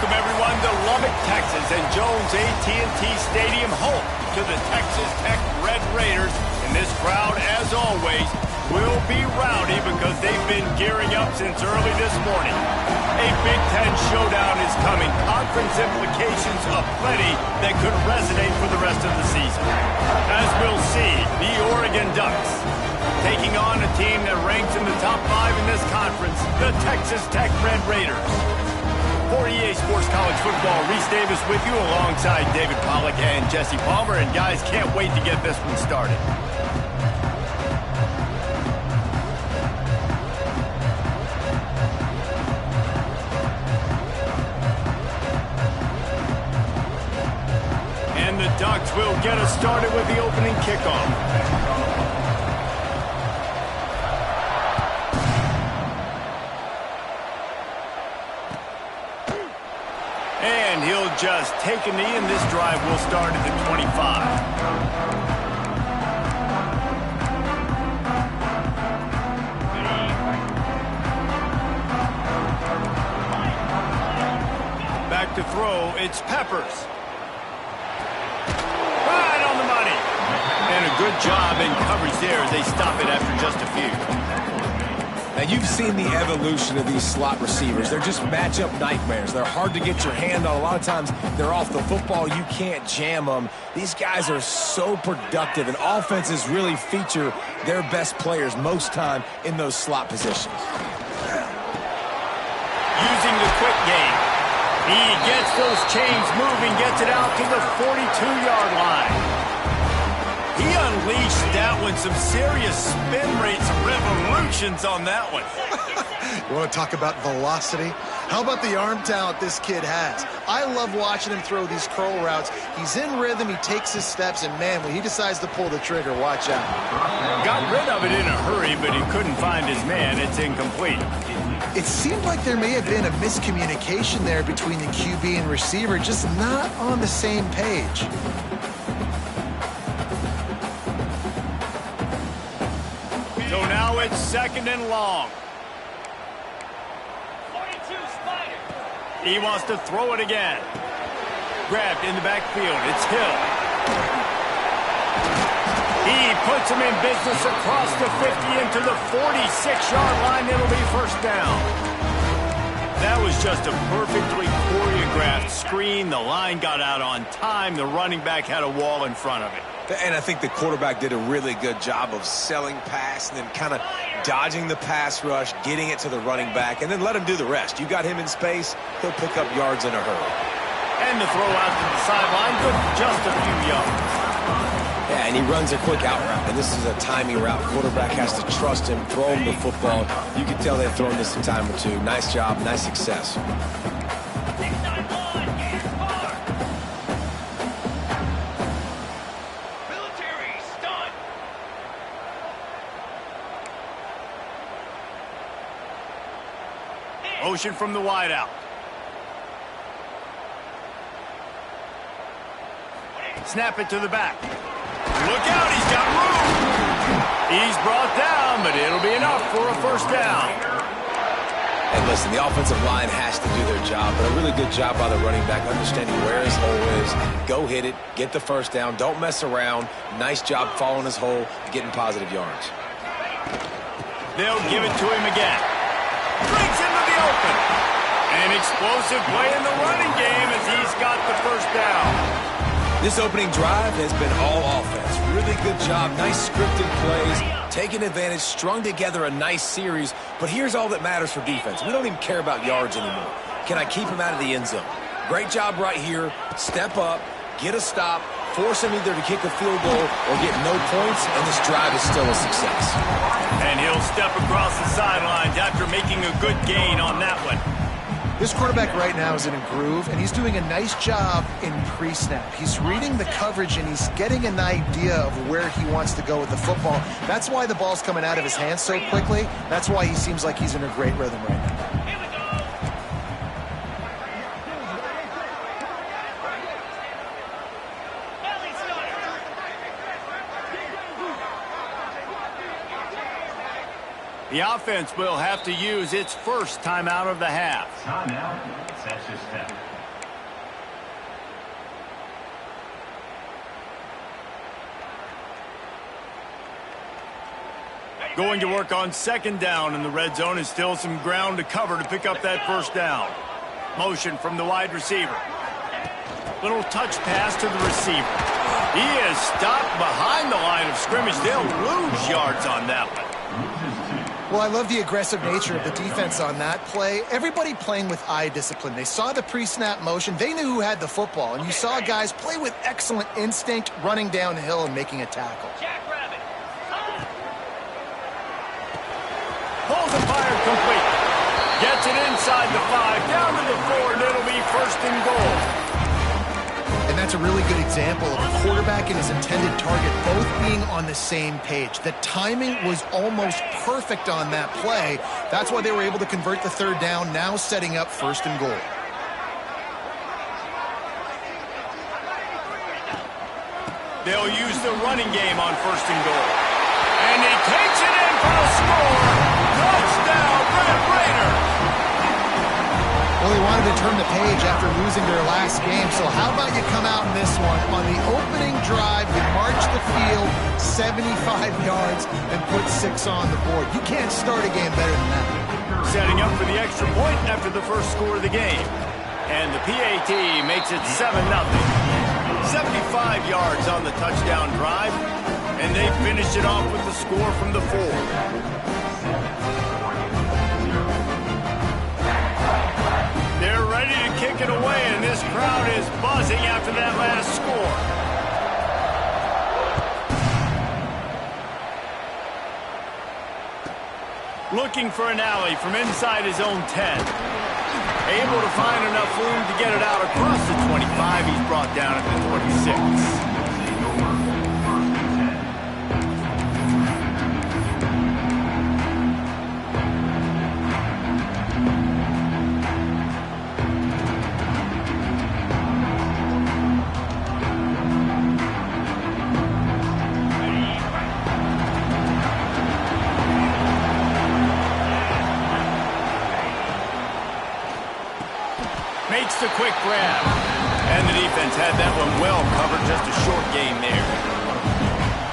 Welcome, everyone, to Lubbock, Texas, and Jones AT&T Stadium, home to the Texas Tech Red Raiders. And this crowd, as always, will be rowdy because they've been gearing up since early this morning. A Big Ten showdown is coming. Conference implications aplenty that could resonate for the rest of the season. As we'll see, the Oregon Ducks taking on a team that ranks in the top 5 in this conference, the Texas Tech Red Raiders. For EA Sports College Football, Reese Davis with you alongside David Pollack and Jesse Palmer. And guys, can't wait to get this one started. And the Ducks will get us started with the opening kickoff. And he'll just take a knee, and this drive will start at the 25. Back to throw, it's Peppers. Right on the money. And a good job in coverage there as they stop it after just a few. Now, you've seen the evolution of these slot receivers. They're just matchup nightmares. They're hard to get your hand on. A lot of times, they're off the football. You can't jam them. These guys are so productive, and offenses really feature their best players most time in those slot positions. Using the quick game. He gets those chains moving, gets it out to the 42-yard line. He unleashed that one. Some serious spin rates, revolutions on that one. You want to talk about velocity? How about the arm talent this kid has? I love watching him throw these curl routes. He's in rhythm, he takes his steps, and man, when he decides to pull the trigger, watch out. Got rid of it in a hurry, but he couldn't find his man. It's incomplete. It seemed like there may have been a miscommunication there between the QB and receiver, just not on the same page. So now it's 2nd and long. 42 Spider. He wants to throw it again. Grabbed in the backfield. It's Hill. He puts him in business across the 50 into the 46-yard line. It'll be first down. That was just a perfectly choreographed screen. The line got out on time. The running back had a wall in front of it. And I think the quarterback did a really good job of selling pass and then kind of dodging the pass rush, getting it to the running back, and then let him do the rest. You got him in space, he'll pick up yards in a hurry. And the throw out to the sideline, good for just a few yards. Yeah, and he runs a quick out route, and this is a timing route. Quarterback has to trust him, throw him the football. You can tell they've thrown this a time or two. Nice job, nice success. Motion from the wideout. Snap it to the back. Look out, he's got room. He's brought down, but it'll be enough for a first down. And listen, the offensive line has to do their job, but a really good job by the running back, understanding where his hole is. Go hit it, get the first down, don't mess around. Nice job following his hole, getting positive yards. They'll give it to him again. Brings into the open. An explosive play in the running game as he's got the first down. This opening drive has been all offense. Really good job. Nice scripted plays. Taking advantage, strung together a nice series. But here's all that matters for defense. We don't even care about yards anymore. Can I keep him out of the end zone? Great job right here. Step up, get a stop, force him either to kick a field goal or get no points, and this drive is still a success. And he'll step across the sidelines after making a good gain on that one. This quarterback right now is in a groove, and he's doing a nice job in pre-snap. He's reading the coverage, and he's getting an idea of where he wants to go with the football. That's why the ball's coming out of his hands so quickly. That's why he seems like he's in a great rhythm right now. The offense will have to use its first timeout of the half. Timeout, Texas Tech. Going to work on second down in the red zone, and still some ground to cover to pick up that first down. Motion from the wide receiver. Little touch pass to the receiver. He is stopped behind the line of scrimmage. They'll lose yards on that one. Well, I love the aggressive nature of the defense on that play. Everybody playing with eye discipline. They saw the pre-snap motion. They knew who had the football. And you saw guys play with excellent instinct, running downhill and making a tackle. Pulls and fire complete. Gets it inside the 5, down to the 4, and it'll be first and goal. And that's a really good example of a quarterback and his intended target both being on the same page. The timing was almost perfect on that play. That's why they were able to convert the third down, now setting up first and goal. They'll use the running game on first and goal. And he takes it in for the score. Touchdown, Red Raiders! Well, they wanted to turn the page after losing their last game, so how about you come out in this one? On the opening drive, you march the field 75 yards and put 6 on the board. You can't start a game better than that. Setting up for the extra point after the first score of the game. And the PAT makes it 7-0. 75 yards on the touchdown drive, and they finish it off with the score from the 4. They're ready to kick it away, and this crowd is buzzing after that last score. Looking for an alley from inside his own 10. Able to find enough room to get it out across the 25. He's brought down at the 26. Makes the quick grab. And the defense had that one well covered. Just a short game there.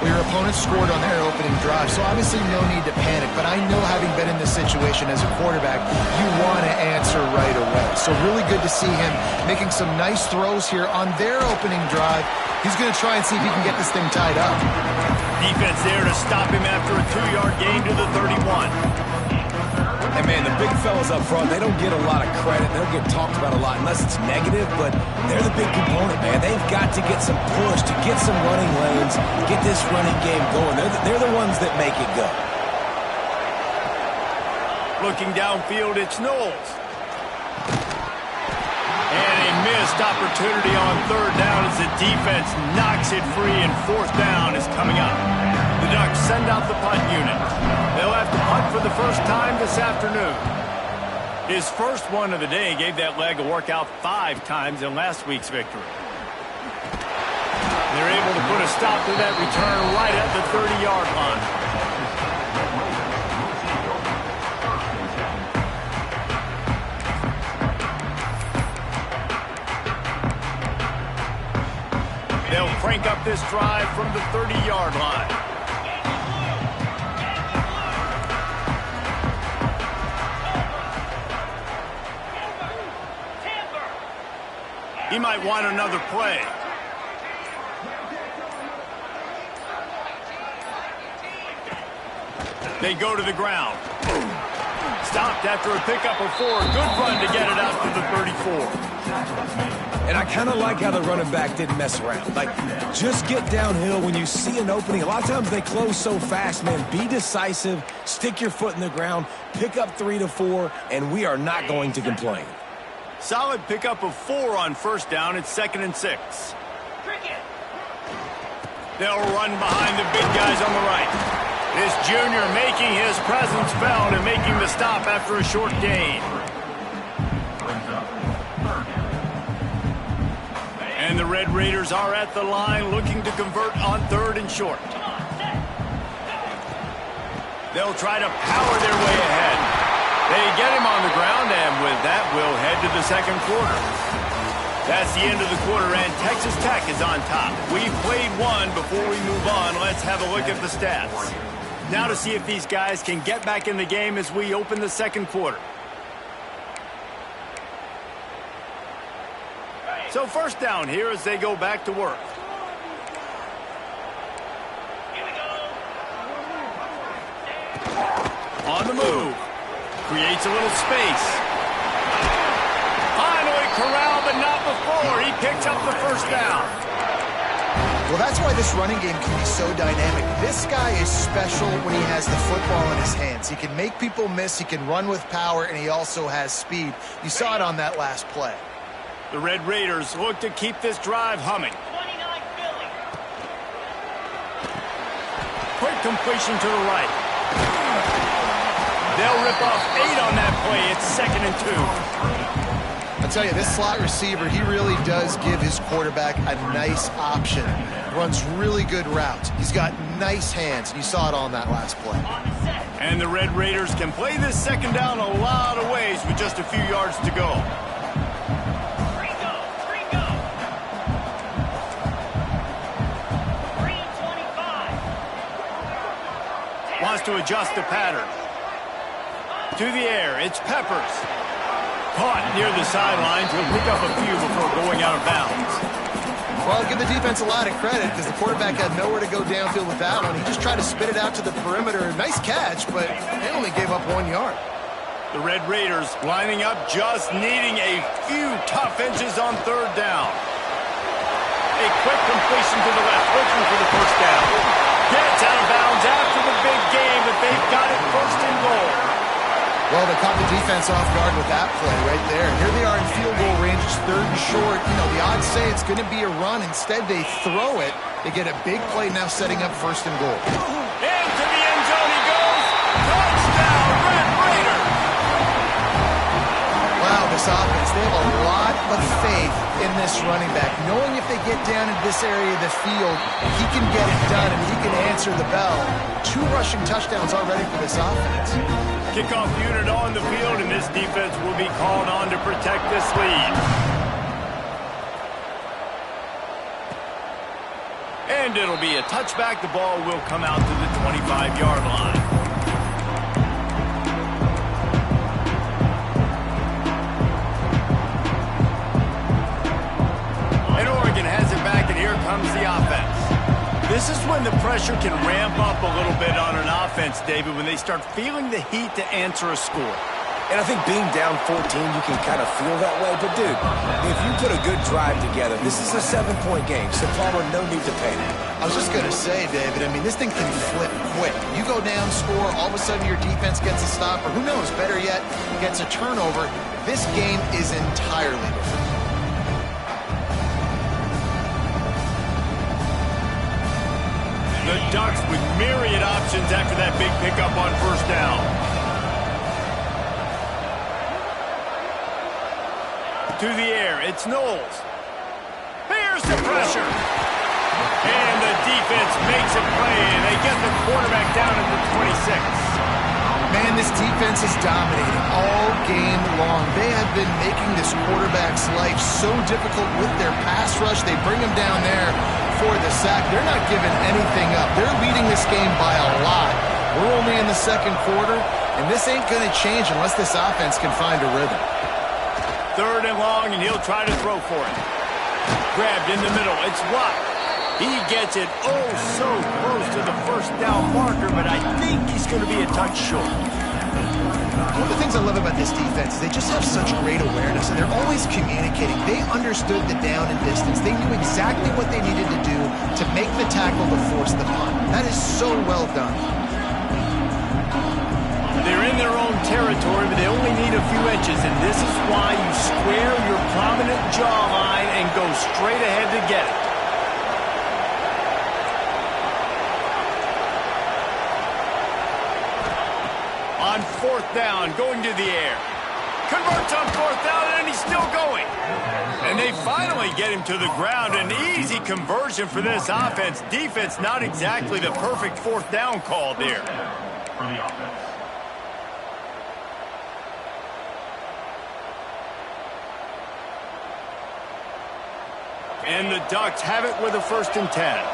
Well, your opponent scored on their opening drive, so obviously no need to panic. But I know, having been in this situation as a quarterback, you want to answer right away. So really good to see him making some nice throws here on their opening drive. He's going to try and see if he can get this thing tied up. Defense there to stop him after a 2-yard gain to the 31. And, man, the big fellas up front, they don't get a lot of credit. They don't get talked about a lot unless it's negative, but they're the big component, man. They've got to get some push, to get some running lanes, get this running game going. They're the ones that make it go. Looking downfield, it's Knowles. And a missed opportunity on third down as the defense knocks it free, and fourth down is coming up. The Ducks send out the punt unit. They'll have to punt for the first time this afternoon. His first one of the day gave that leg a workout 5 times in last week's victory. They're able to put a stop to that return right at the 30-yard line. They'll crank up this drive from the 30-yard line. He might want another play. They go to the ground. Stopped after a pickup of 4. Good run to get it out to the 34. And I kind of like how the running back didn't mess around. Like, just get downhill when you see an opening. A lot of times they close so fast, man. Be decisive, stick your foot in the ground, pick up 3 to 4, and we are not going to complain. Solid pickup of 4 on first down. It's 2nd and 6. They'll run behind the big guys on the right. This junior making his presence felt and making the stop after a short gain. And the Red Raiders are at the line looking to convert on 3rd and short. They'll try to power their way ahead. They get him on the ground, and with that, we'll head to the second quarter. That's the end of the quarter, and Texas Tech is on top. We've played one before we move on. Let's have a look at the stats. Now to see if these guys can get back in the game as we open the second quarter. So first down here as they go back to work. On the move. Creates a little space. Finally corralled, but not before. He picks up the first down. Well, that's why this running game can be so dynamic. This guy is special when he has the football in his hands. He can make people miss, he can run with power, and he also has speed. You saw it on that last play. The Red Raiders look to keep this drive humming. Quick completion to the right. They'll rip off 8 on that play. It's 2nd and 2. I'll tell you, this slot receiver, he really does give his quarterback a nice option. Runs really good routes. He's got nice hands, and you saw it on that last play. And the Red Raiders can play this second down a lot of ways with just a few yards to go. Wants to adjust the pattern. To the air, it's Peppers. Caught near the sidelines. He'll pick up a few before going out of bounds. Well, give the defense a lot of credit because the quarterback had nowhere to go downfield with that one. He just tried to spit it out to the perimeter. Nice catch, but they only gave up 1 yard. The Red Raiders lining up, just needing a few tough inches on third down. A quick completion to the left, looking for the first down. Gets out of bounds after the big game, but they've got it 1st and goal. Well, they caught the defense off guard with that play right there. Here they are in field goal range, it's 3rd and short. You know, the odds say it's going to be a run. Instead, they throw it. They get a big play now setting up 1st and goal. Into the end zone he goes. Touchdown, Red Raiders. Wow, this offense, they have a lot of faith in this running back. Knowing if they get down in this area of the field, he can get it done and he can answer the bell. 2 rushing touchdowns already for this offense. Kickoff unit on the field, and this defense will be called on to protect this lead. And it'll be a touchback. The ball will come out to the 25-yard line. And Oregon has it back, and here comes the offense. This is when the pressure can ramp up a little bit on an offense, David, when they start feeling the heat to answer a score. And I think being down 14, you can kind of feel that way. But, dude, if you put a good drive together, this is a 7-point game. So, Palmer, no need to panic. I was just going to say, David, I mean, this thing can flip quick. You go down, score, all of a sudden your defense gets a stop, or who knows, better yet, gets a turnover. This game is entirely different. The Ducks with myriad options after that big pickup on 1st down. To the air, it's Knowles. Here's the pressure. And the defense makes a play, and they get the quarterback down at the 26. Man, this defense is dominating all game long. They have been making this quarterback's life so difficult with their pass rush. They bring him down there for the sack. They're not giving anything up. They're leading this game by a lot. We're only in the 2nd quarter, and this ain't going to change unless this offense can find a rhythm. 3rd and long, and he'll try to throw for it. Grabbed in the middle. It's Watt. He gets it oh so close to the 1st down marker, but I think he's going to be a touch short. One of the things I love about this defense is they just have such great awareness, and they're always communicating. They understood the down and distance. They knew exactly what they needed to do to make the tackle to force the punt. That is so well done. They're in their own territory, but they only need a few inches, and this is why you square your prominent jawline and go straight ahead to get it. On 4th down, going to the air. Converts on 4th down, and he's still going. And they finally get him to the ground. An easy conversion for this offense. Defense, not exactly the perfect 4th down call there. And the Ducks have it with a 1st and 10.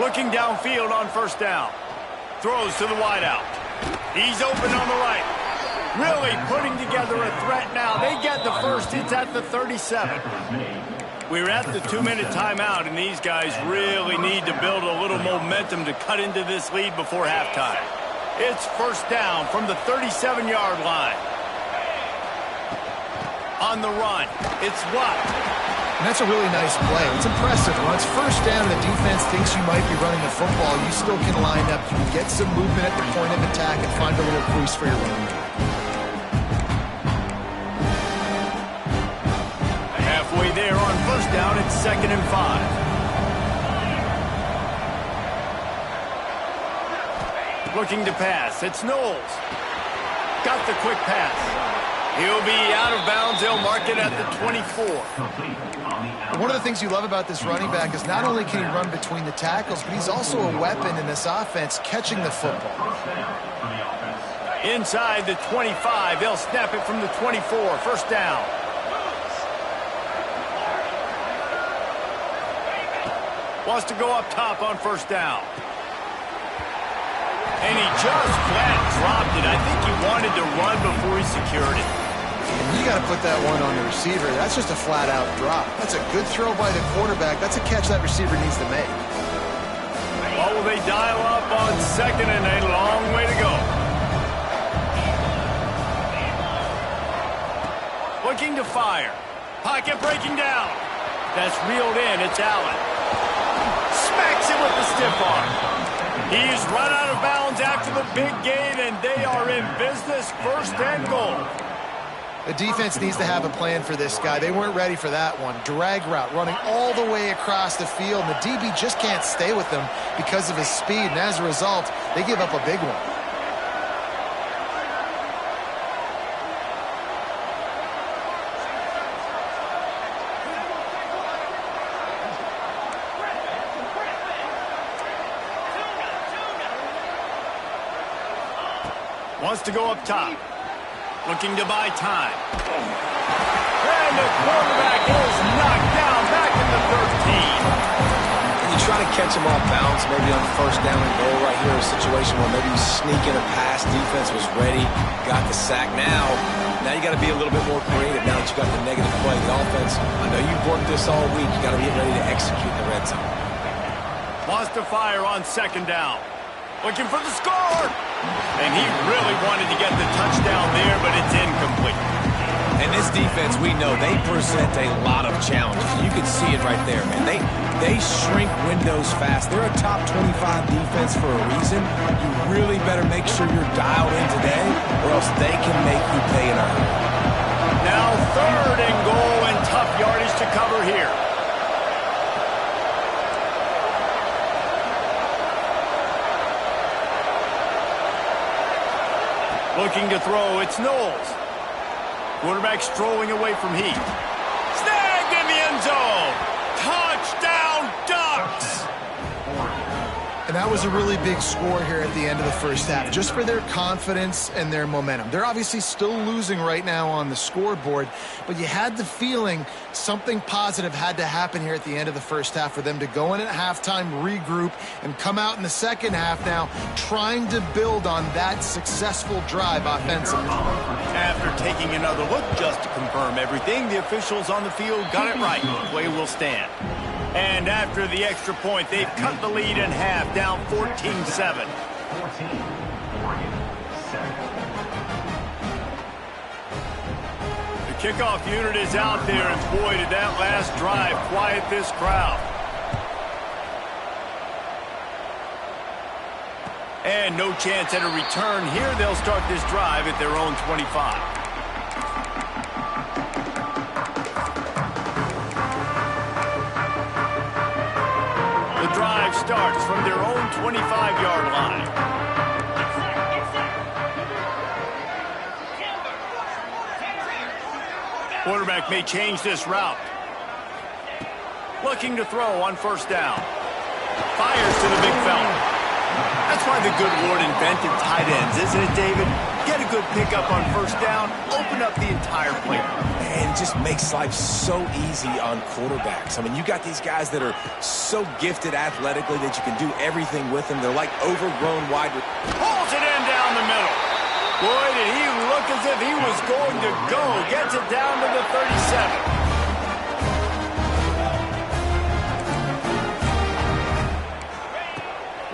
Looking downfield on first down. Throws to the wideout. He's open on the right. Really putting together a threat now. They get the first. It's at the 37. We're at the 2-minute timeout, and these guys really need to build a little momentum to cut into this lead before halftime. It's first down from the 37-yard line. On the run. It's Watt. And that's a really nice play. It's impressive. When it's first down and the defense thinks you might be running the football, you still can line up. You can get some movement at the point of attack and find a little crease for your running back. Halfway there on first down, it's 2nd and 5. Looking to pass. It's Knowles. Got the quick pass. He'll be out of bounds. They'll mark it at the 24. One of the things you love about this running back is not only can he run between the tackles, but he's also a weapon in this offense catching the football. Inside the 25. They'll snap it from the 24. First down. Wants to go up top on first down. And he just flat dropped it. I think he wanted to run before he secured it. You got to put that one on the receiver. That's just a flat-out drop. That's a good throw by the quarterback. That's a catch that receiver needs to make. What will they dial up on second and a long way to go? Looking to fire. Pocket breaking down. That's reeled in. It's Allen. Smacks it with the stiff arm. He's run out of bounds after the big gain, and they are in business. First and goal. The defense needs to have a plan for this guy. They weren't ready for that one. Drag route, running all the way across the field, and the DB just can't stay with them because of his speed, and as a result, they give up a big one. Wants to go up top. Looking to buy time. And the quarterback is knocked down back at the 13. And you try to catch him off bounds, maybe on first down and goal right here, a situation where maybe you sneak in a pass, defense was ready, got the sack. Now you got to be a little bit more creative now that you got the negative play. The offense, I know you've worked this all week. You got to get ready to execute the red zone. Wants to fire on second down. Looking for the score. And he really wanted to get the touchdown there, but it's incomplete. And this defense, we know, they present a lot of challenges. You can see it right there, man. They shrink windows fast. They're a top 25 defense for a reason. You really better make sure you're dialed in today, or else they can make you pay in a hurry. Now 3rd and goal and tough yardage to cover here. Looking to throw, it's Knowles. Quarterback strolling away from Heath. Snagged in the end zone. Touchdown, Ducks! And that was a really big score here at the end of the first half, just for their confidence and their momentum. They're obviously still losing right now on the scoreboard, but you had the feeling something positive had to happen here at the end of the first half for them to go in at halftime, regroup, and come out in the second half now trying to build on that successful drive offensively. After taking another look just to confirm everything, the officials on the field got it right. Play will stand. And after the extra point, they've cut the lead in half, down 14-7. The kickoff unit is out there, and boy, did that last drive quiet this crowd. And no chance at a return here. They'll start this drive at their own 25. Drive starts from their own 25-yard line. Quarterback may change this route. Looking to throw on first down. Fires to the big fella. That's why the good Lord invented tight ends, isn't it, David? Get a good pickup on first down, open up the entire play. And just makes life so easy on quarterbacks. I mean, you got these guys that are so gifted athletically that you can do everything with them. They're like overgrown wide. Pulls it in down the middle. Boy, did he look as if he was going to go. Gets it down to the 37.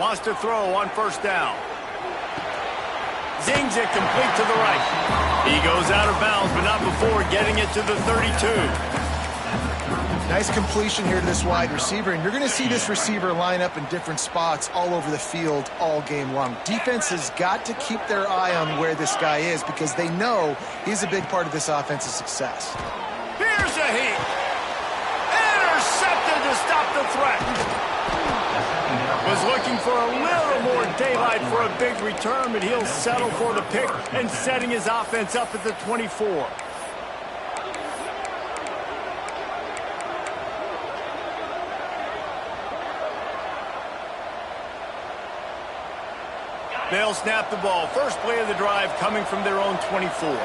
Wants to throw on first down. Zings it complete to the right. He goes out of bounds, but not before getting it to the 32. Nice completion here to this wide receiver, and you're going to see this receiver line up in different spots all over the field all game long. Defense has got to keep their eye on where this guy is because they know he's a big part of this offense's success. Here's a heat. Intercepted to stop the threat. Was looking for a little more daylight for a big return, but he'll settle for the pick and setting his offense up at the 24. They'll snap the ball. First play of the drive coming from their own 24.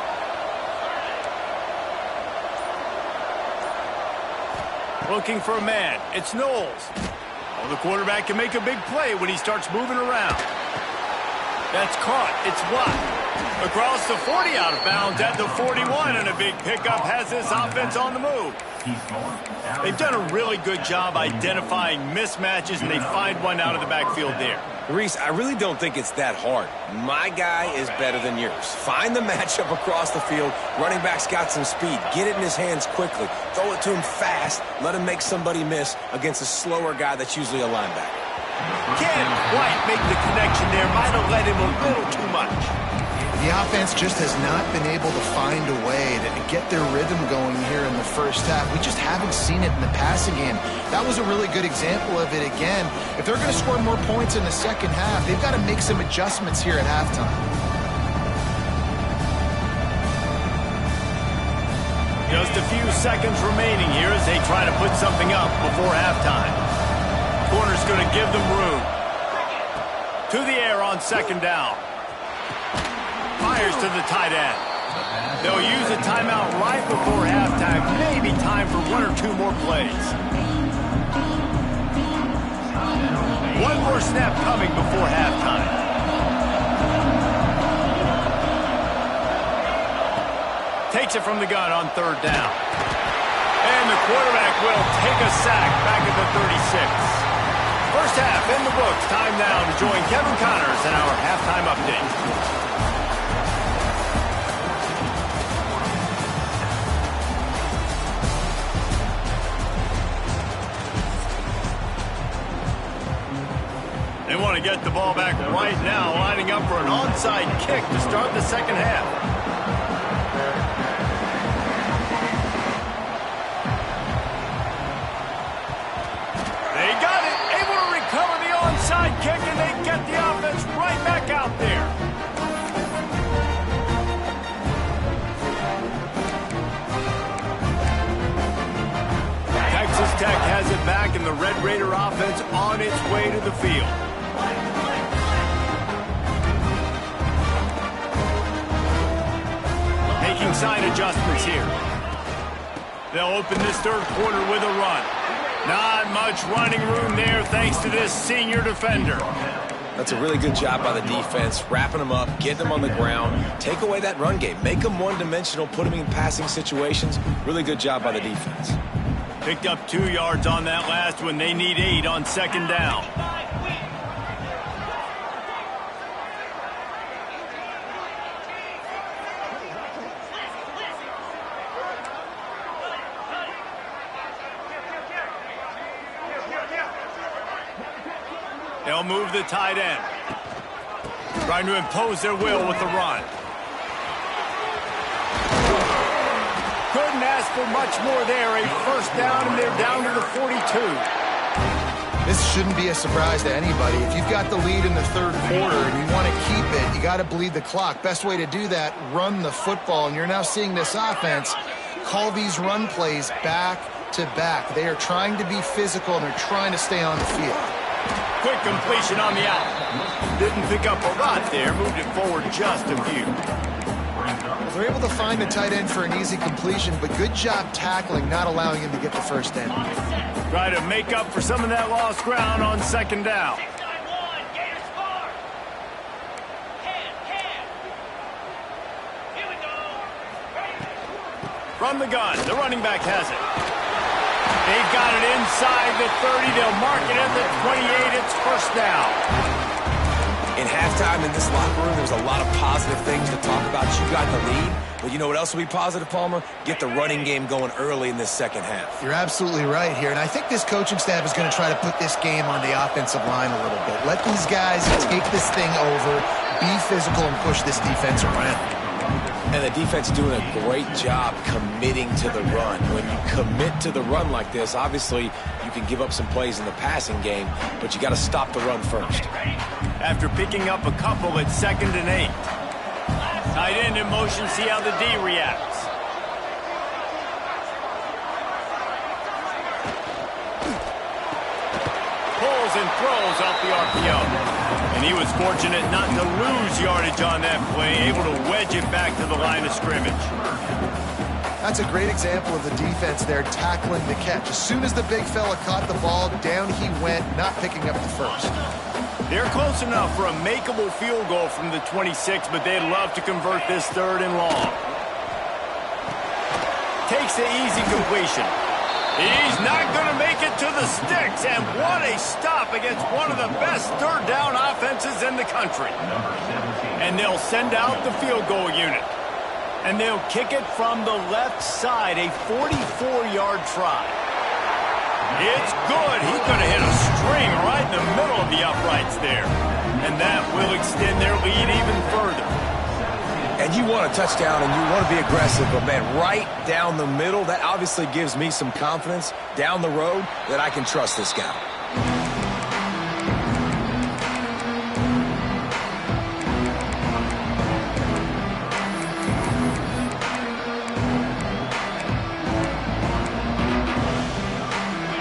Looking for a man. It's Knowles. Well, the quarterback can make a big play when he starts moving around. That's caught. It's Watt. Across the 40, out of bounds at the 41, and a big pickup has this offense on the move. They've done a really good job identifying mismatches, and they find one out of the backfield there. Reese, I really don't think it's that hard. My guy is better than yours. Find the matchup across the field. Running back's got some speed. Get it in his hands quickly. Throw it to him fast. Let him make somebody miss against a slower guy that's usually a linebacker. Can't quite make the connection there. Might have led him a little too much. The offense just has not been able to find a way to get their rhythm going here in the first half. We just haven't seen it in the passing game. That was a really good example of it again. If they're going to score more points in the second half, they've got to make some adjustments here at halftime. Just a few seconds remaining here as they try to put something up before halftime. Corner's going to give them room. To the air on second down. Fires to the tight end. They'll use a timeout right before halftime. Maybe time for one or two more plays. One more snap coming before halftime. Takes it from the gun on third down. And the quarterback will take a sack back at the 36. First half in the books. Time now to join Kevin Connors in our halftime update. They want to get the ball back right now, lining up for an onside kick to start the second half. They got it, able to recover the onside kick, and they get the offense right back out there. Texas Tech has it back, and the Red Raider offense on its way to the field. Making side adjustments here. They'll open this third quarter with a run. Not much running room there thanks to this senior defender. That's a really good job by the defense, wrapping them up, getting them on the ground, take away that run game, make them one-dimensional, put them in passing situations. Really good job by the defense. Picked up 2 yards on that last one. They need 8 on second down. They'll move the tight end. Trying to impose their will with the run. Couldn't ask for much more there. A first down, and they're down to the 42. This shouldn't be a surprise to anybody. If you've got the lead in the third quarter and you want to keep it, you got to bleed the clock. Best way to do that, run the football. And you're now seeing this offense call these run plays back to back. They are trying to be physical, and they're trying to stay on the field. Quick completion on the out. Didn't pick up a lot there. Moved it forward just a few. They're able to find the tight end for an easy completion, but good job tackling, not allowing him to get the first down. Try to make up for some of that lost ground on second down. From the gun, the running back has it. They've got it inside the 30. They'll mark it at the 28. It's first down. In halftime in this locker room, there's a lot of positive things to talk about. You got the lead, but you know what else will be positive, Palmer? Get the running game going early in this second half. You're absolutely right here, and I think this coaching staff is going to try to put this game on the offensive line a little bit. Let these guys take this thing over, be physical, and push this defense around. And the defense doing a great job committing to the run. When you commit to the run like this, obviously you can give up some plays in the passing game, but you got to stop the run first. After picking up a couple, it's 2nd and 8. Tight end in motion, see how the D reacts. Pulls and throws off the RPO. And he was fortunate not to lose yardage on that play, able to wedge it back to the line of scrimmage. That's a great example of the defense there tackling the catch. As soon as the big fella caught the ball, down he went, not picking up the first. They're close enough for a makeable field goal from the 26, but they'd love to convert this 3rd and long. Takes the easy completion. He's not going to make it to the sticks, and what a stop against one of the best 3rd down offenses in the country. And they'll send out the field goal unit. And they'll kick it from the left side, a 44-yard try. It's good. He could have hit a string right in the middle of the uprights there. And that will extend their lead even further. And you want a touchdown and you want to be aggressive, but man, right down the middle, that obviously gives me some confidence down the road that I can trust this guy.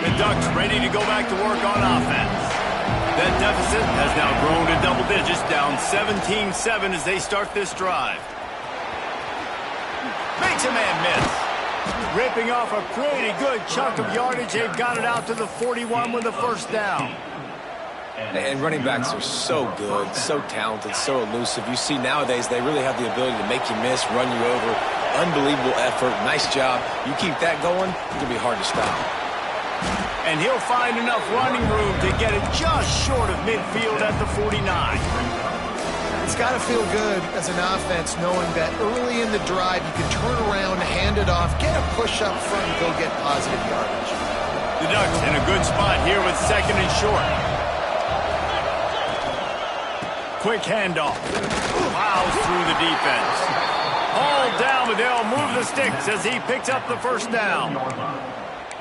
The Ducks ready to go back to work on offense. That deficit has now grown to double digits, down 17-7 as they start this drive. Makes a man miss. Ripping off a pretty good chunk of yardage. They've got it out to the 41 with a first down. And running backs are so good, so talented, so elusive. You see nowadays they really have the ability to make you miss, run you over. Unbelievable effort. Nice job. You keep that going, it's going to be hard to stop. And he'll find enough running room to get it just short of midfield at the 49. It's got to feel good as an offense knowing that early in the drive you can turn around, hand it off, get a push up front, and go get positive yardage. The Ducks in a good spot here with 2nd and short. Quick handoff. Plows through the defense. Hauled down, but they'll move the sticks as he picks up the first down.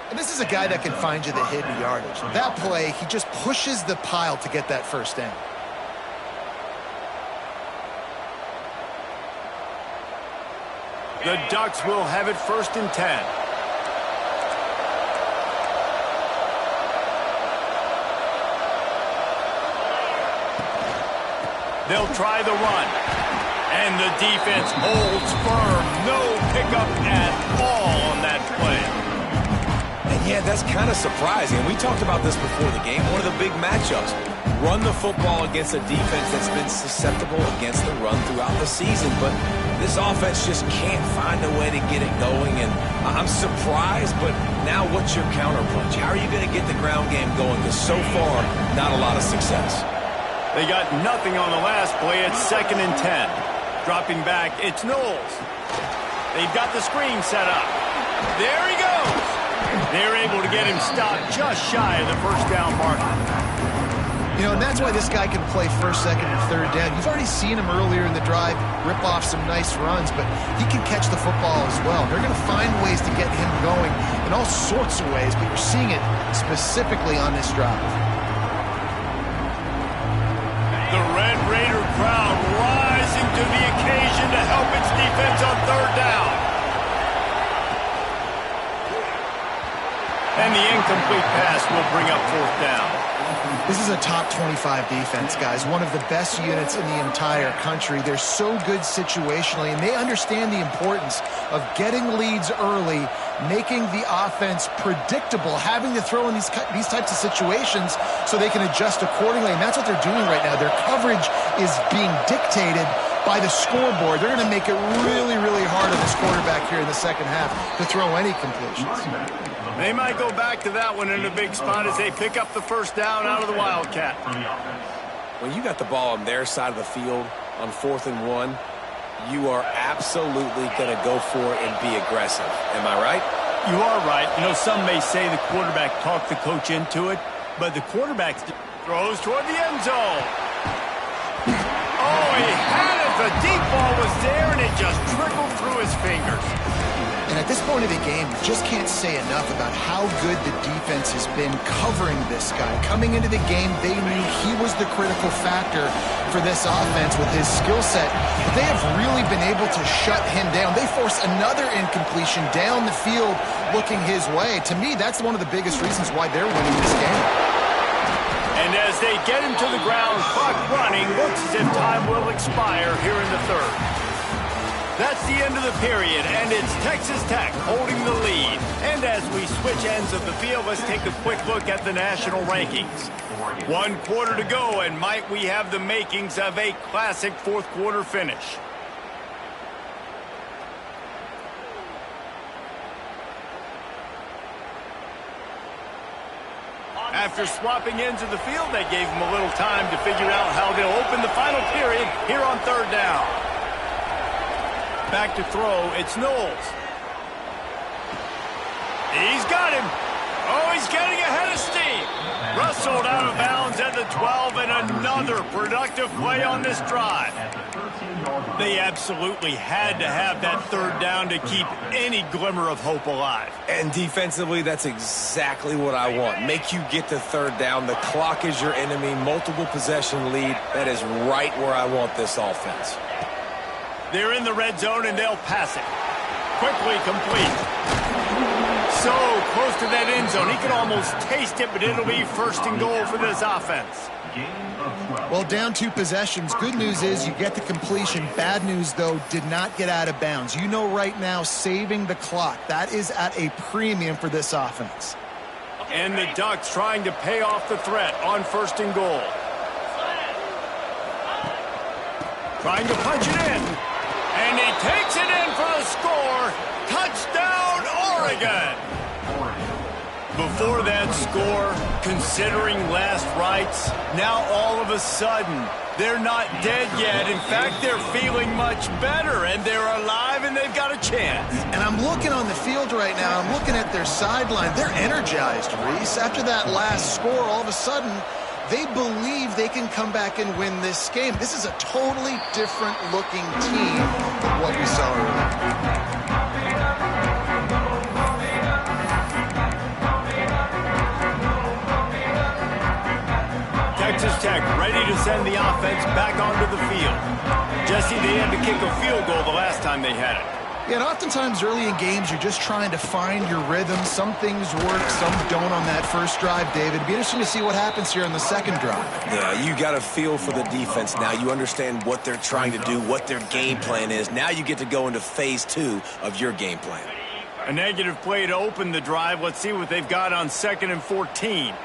And this is a guy that can find you the hidden yardage. That play, he just pushes the pile to get that first down. The Ducks will have it 1st and 10. They'll try the run. And the defense holds firm. No pickup at all on that play. And yeah, that's kind of surprising. We talked about this before the game. One of the big matchups. Run the football against a defense that's been susceptible against the run throughout the season. But this offense just can't find a way to get it going. And I'm surprised, but now what's your counterpunch? How are you going to get the ground game going? Because so far, not a lot of success. They got nothing on the last play. It's 2nd and 10. Dropping back, it's Knowles. They've got the screen set up. There he goes. They're able to get him stopped just shy of the first down marker. You know, and that's why this guy can play 1st, 2nd, and 3rd down. You've already seen him earlier in the drive rip off some nice runs, but he can catch the football as well. They're going to find ways to get him going in all sorts of ways, but you're seeing it specifically on this drive. The Red Raider crowd rising to the occasion to help its defense on 3rd down. And the incomplete pass will bring up 4th down. This is a top 25 defense, guys. One of the best units in the entire country. They're so good situationally, and they understand the importance of getting leads early, making the offense predictable, having to throw in these types of situations so they can adjust accordingly. And that's what they're doing right now. Their coverage is being dictated by the scoreboard. They're going to make it really, really hard on this quarterback here in the second half to throw any completions. They might go back to that one in a big spot as they pick up the first down out of the Wildcat. When you got the ball on their side of the field on 4th and 1, you are absolutely going to go for it and be aggressive. Am I right? You are right. You know, some may say the quarterback talked the coach into it, but the quarterback throws toward the end zone. Oh, he had it. The deep ball was there, and it just trickled through his fingers. And at this point of the game, you just can't say enough about how good the defense has been covering this guy. Coming into the game, they knew he was the critical factor for this offense with his skill set. But they have really been able to shut him down. They force another incompletion down the field looking his way. To me, that's one of the biggest reasons why they're winning this game. And as they get him to the ground, clock running, looks as if time will expire here in the third. That's the end of the period, and it's Texas Tech holding the lead. And as we switch ends of the field, let's take a quick look at the national rankings. 1 quarter to go, and might we have the makings of a classic fourth quarter finish. After swapping ends of the field, they gave him a little time to figure out how they'll open the final period here on third down. Back to throw, it's Knowles. He's got him. Oh, he's getting ahead of steam. Rustled out of bounds at the 12, and another productive play on this drive. They absolutely had to have that third down to keep any glimmer of hope alive. And defensively, that's exactly what I want. Make you get to third down. The clock is your enemy. Multiple possession lead. That is right where I want this offense. They're in the red zone, and they'll pass it. Quickly complete. So close to that end zone. He can almost taste it, but it'll be first and goal for this offense. Well, down 2 possessions. Good news is you get the completion. Bad news, though, did not get out of bounds. You know right now, saving the clock, that is at a premium for this offense. And the Ducks trying to pay off the threat on first and goal. Trying to punch it in. And he takes it in for the score. Touchdown, Oregon. Before that score, considering last rites, now all of a sudden, they're not dead yet. In fact, they're feeling much better, and they're alive, and they've got a chance. And I'm looking on the field right now. I'm looking at their sideline. They're energized, Reese. After that last score, all of a sudden, they believe they can come back and win this game. This is a totally different looking team than what we saw earlier. Texas Tech ready to send the offense back onto the field. Jesse, they had to kick a field goal the last time they had it. Yeah, and oftentimes early in games, you're just trying to find your rhythm. Some things work, some don't on that first drive, David. It'd be interesting to see what happens here on the second drive. Yeah, you got a feel for the defense now. You understand what they're trying to do, what their game plan is. Now you get to go into phase 2 of your game plan. A negative play to open the drive. Let's see what they've got on 2nd and 14.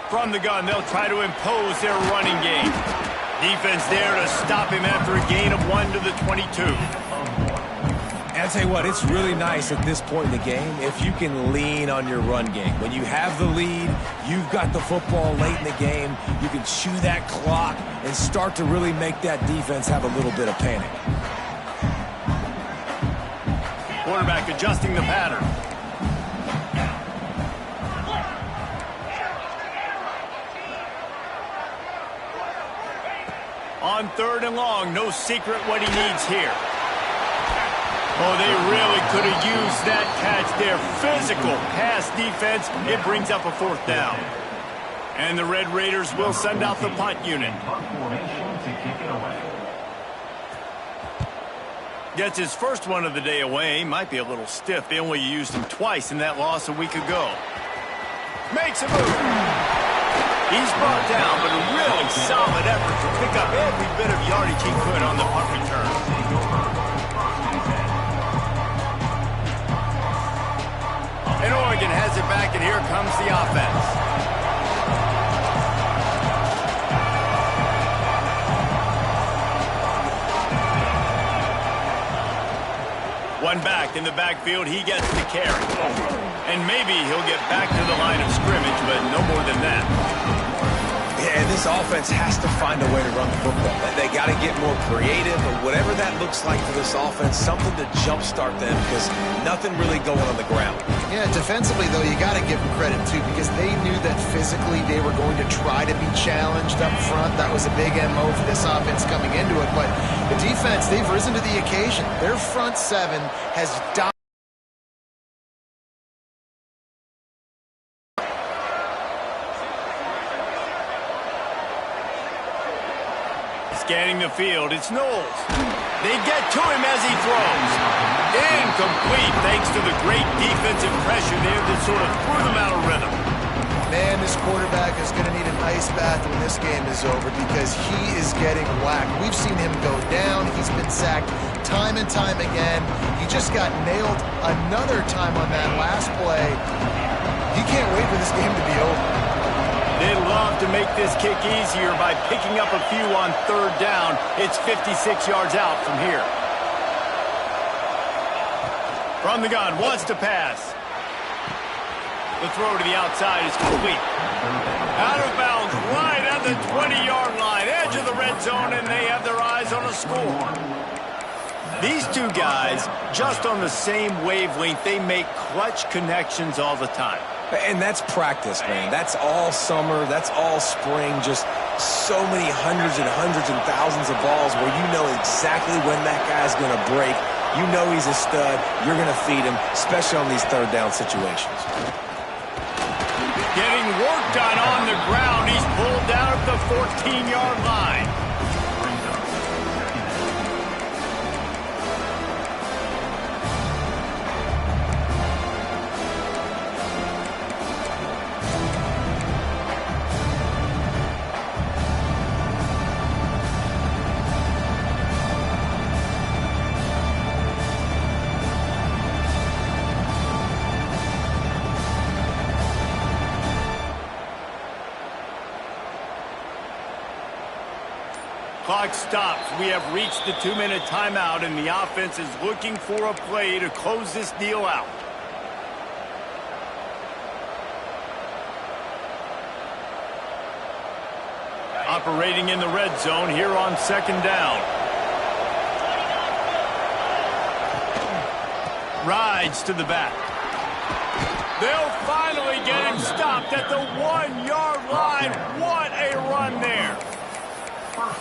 From the gun, they'll try to impose their running game. Defense there to stop him after a gain of 1 to the 22. And I'll tell you what, it's really nice at this point in the game if you can lean on your run game. When you have the lead, you've got the football late in the game, you can chew that clock and start to really make that defense have a little bit of panic. Quarterback adjusting the pattern. On 3rd and long, no secret what he needs here. Oh, they really could have used that catch there. Physical pass defense. It brings up a 4th down. And the Red Raiders will send out the punt unit. Gets his first one of the day away. Might be a little stiff. They only used him twice in that loss a week ago. Makes a move. He's brought down, but a really solid effort to pick up every bit of yardage he could on the punt return. And Oregon has it back, and here comes the offense. One back in the backfield, he gets the carry. And maybe he'll get back to the line of scrimmage, but no more than that. Yeah, and this offense has to find a way to run the football. They got to get more creative, or whatever that looks like for this offense, something to jumpstart them, because nothing really going on the ground. Yeah, defensively, though, you got to give them credit, too, because they knew that physically they were going to try to be challenged up front. That was a big MO for this offense coming into it. But the defense, they've risen to the occasion. Their front seven has dominated. Scanning the field, it's Knowles. They get to him as he throws. Incomplete thanks to the great defensive pressure there that sort of threw them out of rhythm. Man, this quarterback is going to need an ice bath when this game is over because he is getting whacked. We've seen him go down. He's been sacked time and time again. He just got nailed another time on that last play. He can't wait for this game to be over. They'd love to make this kick easier by picking up a few on third down. It's 56 yards out from here. From the gun, wants to pass. The throw to the outside is complete. Out of bounds, right at the 20-yard line, edge of the red zone, and they have their eyes on a score. These two guys, just on the same wavelength, they make clutch connections all the time. And that's practice, man. That's all summer. That's all spring. Just so many hundreds and thousands of balls where you know exactly when that guy's going to break. You know he's a stud. You're going to feed him, especially on these third down situations. Getting work done on the ground. He's pulled down at the 14-yard line. Clock stops. We have reached the 2-minute timeout, and the offense is looking for a play to close this deal out. Operating in the red zone here on second down. Rides to the back. They'll finally get him stopped at the 1-yard line. What a run there.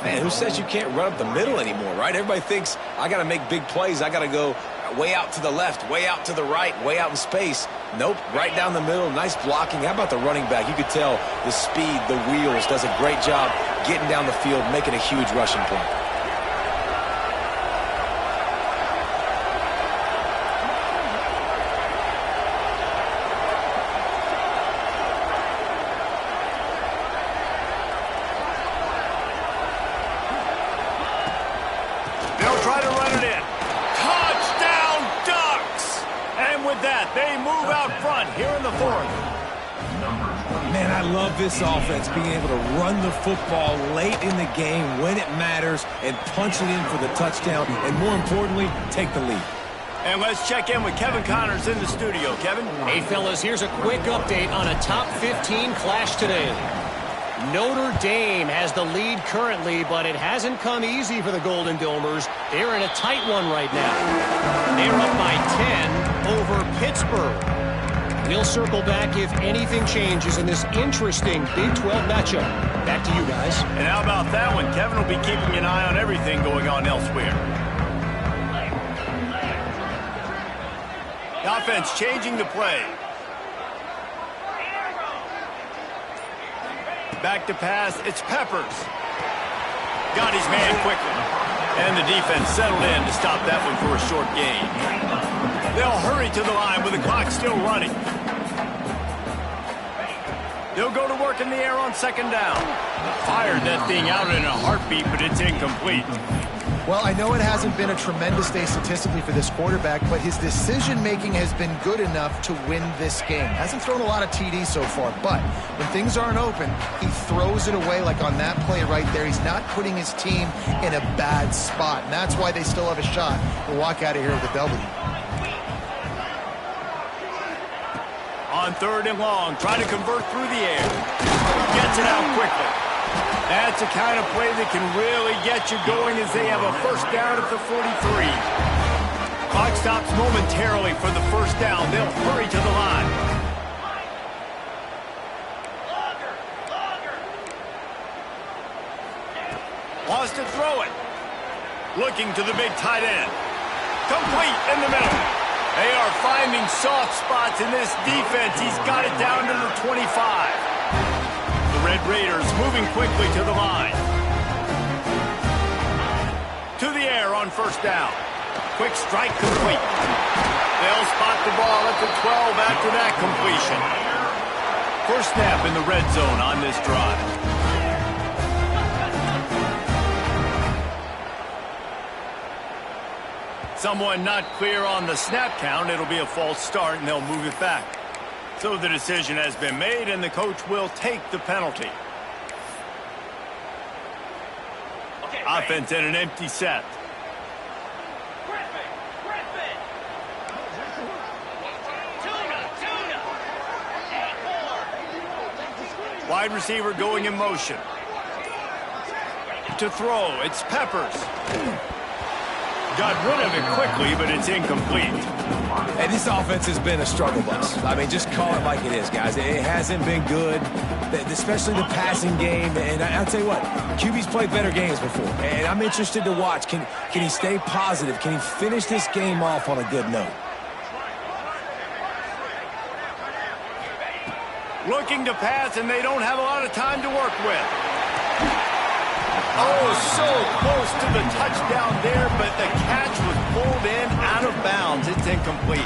Man, who says you can't run up the middle anymore, right? Everybody thinks, I got to make big plays. I got to go way out to the left, way out to the right, way out in space. Nope, right down the middle. Nice blocking. How about the running back? You could tell the speed, the wheels, does a great job getting down the field, making a huge rushing play. Man, I love this offense being able to run the football late in the game when it matters and punch it in for the touchdown and, more importantly, take the lead. And let's check in with Kevin Connors in the studio. Kevin? Hey, fellas, here's a quick update on a top 15 clash today. Notre Dame has the lead currently, but it hasn't come easy for the Golden Domers. They're in a tight one right now. They're up by 10 over Pittsburgh. We'll circle back if anything changes in this interesting Big 12 matchup. Back to you guys. And how about that one? Kevin will be keeping an eye on everything going on elsewhere. The offense changing the play. Back to pass, it's Peppers. Got his man quickly. And the defense settled in to stop that one for a short gain. They'll hurry to the line with the clock still running. They'll go to work in the air on second down. Fired that thing out in a heartbeat, but it's incomplete. Well, I know it hasn't been a tremendous day statistically for this quarterback, but his decision-making has been good enough to win this game. Hasn't thrown a lot of TDs so far, but when things aren't open, he throws it away like on that play right there. He's not putting his team in a bad spot, and that's why they still have a shot to walk out of here with a W. On third and long, trying to convert through the air. Gets it out quickly. That's the kind of play that can really get you going as they have a first down at the 43. Clock stops momentarily for the first down. They'll hurry to the line. Wants to throw it. Looking to the big tight end. Complete in the middle. They are finding soft spots in this defense. He's got it down to the 25. The Red Raiders moving quickly to the line. To the air on first down. Quick strike complete. They'll spot the ball at the 12 after that completion. First snap in the red zone on this drive. Someone not clear on the snap count. It'll be a false start, and they'll move it back. So the decision has been made, and the coach will take the penalty. Okay, offense in an empty set. Wide receiver going in motion. To throw, it's Peppers. Got rid of it quickly, but it's incomplete. Hey, this offense has been a struggle bus. I mean, just call it like it is, guys. It hasn't been good, especially the passing game. And I'll tell you what, QB's played better games before. And I'm interested to watch. Can he stay positive? Can he finish this game off on a good note? Looking to pass, and they don't have a lot of time to work with. Oh, so close to the touchdown there, but the catch was pulled in out of bounds. It's incomplete.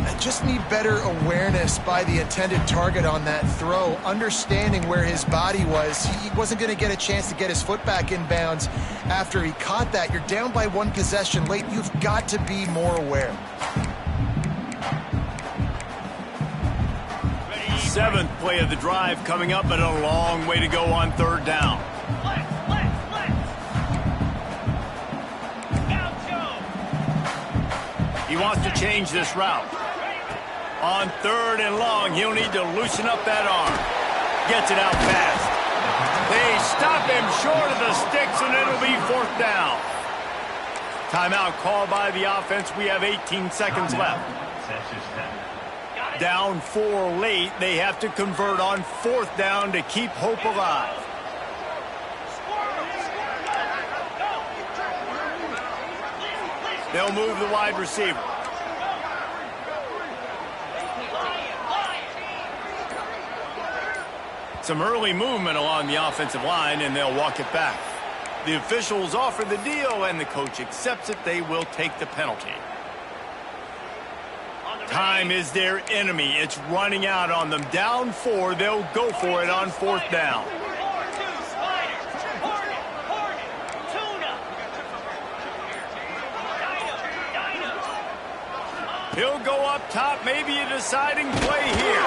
I just need better awareness by the intended target on that throw, understanding where his body was. He wasn't going to get a chance to get his foot back in bounds after he caught that. You're down by one possession late. You've got to be more aware. Seventh play of the drive coming up, but a long way to go on third down. He wants to change this route. On third and long, he'll need to loosen up that arm. Gets it out fast. They stop him short of the sticks, and it'll be fourth down. Timeout called by the offense. We have 18 seconds left. Down 4 late. They have to convert on fourth down to keep hope alive. They'll move the wide receiver. Some early movement along the offensive line, and they'll walk it back. The officials offer the deal, and the coach accepts it. They will take the penalty. Time is their enemy. It's running out on them. Down 4, they'll go for it on fourth down. He'll go up top, maybe a deciding play here.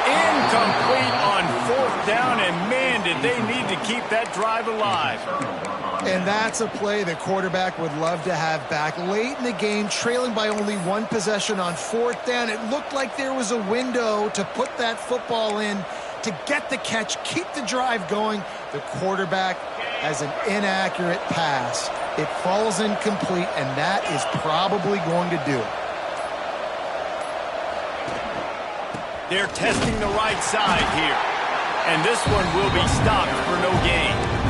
Incomplete on fourth down, and man, did they need to keep that drive alive. And that's a play the quarterback would love to have back. Late in the game, trailing by only one possession on fourth down, it looked like there was a window to put that football in, to get the catch, keep the drive going. The quarterback has an inaccurate pass. It falls incomplete, and that is probably going to do it. They're testing the right side here. And this one will be stopped for no gain.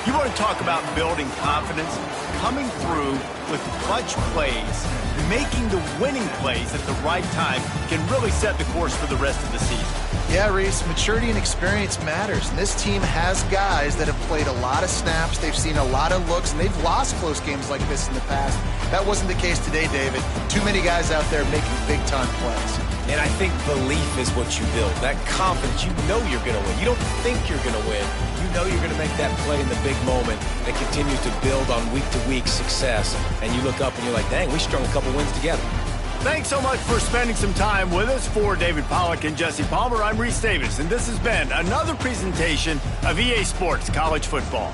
You want to talk about building confidence? Coming through with clutch plays, making the winning plays at the right time can really set the course for the rest of the season. Yeah, Reese, maturity and experience matters. And this team has guys that have played a lot of snaps. They've seen a lot of looks, and they've lost close games like this in the past. That wasn't the case today, David. Too many guys out there making big-time plays. And I think belief is what you build. That confidence, you know you're going to win. You don't think you're going to win. You know you're going to make that play in the big moment that continues to build on week-to-week success. And you look up and you're like, dang, we strung a couple wins together. Thanks so much for spending some time with us. For David Pollack and Jesse Palmer, I'm Reese Davis, and this has been another presentation of EA Sports College Football.